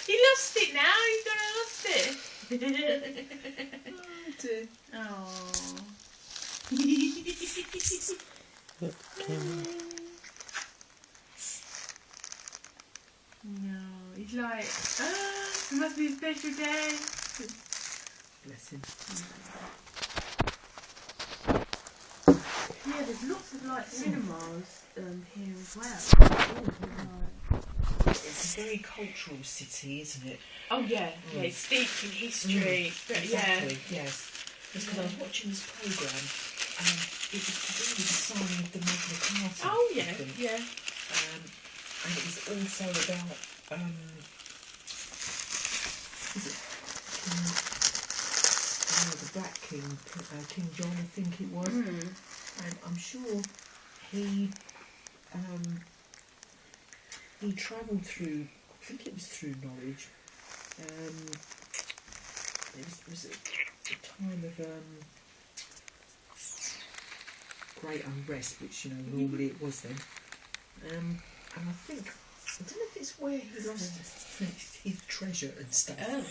He lost it now. He's gonna lost it. Oh dear. Oh. No, he's like, it must be a special day. Bless him. Yeah, there's lots of like cinemas here as well. It's a very cultural city, isn't it? Oh yeah, yeah, it's steeped in history. Exactly, yes. Because I was watching this programme and it was to do with the signing of the Magna Carta. Oh yeah, I think. yeah. And it was also about is it the Black King, King John, I think it was. And I'm sure he travelled through, I think it was through Norwich. It was a time of great unrest, which normally it was then. And I think, I don't know if it's where he lost his treasure and stuff. Oh.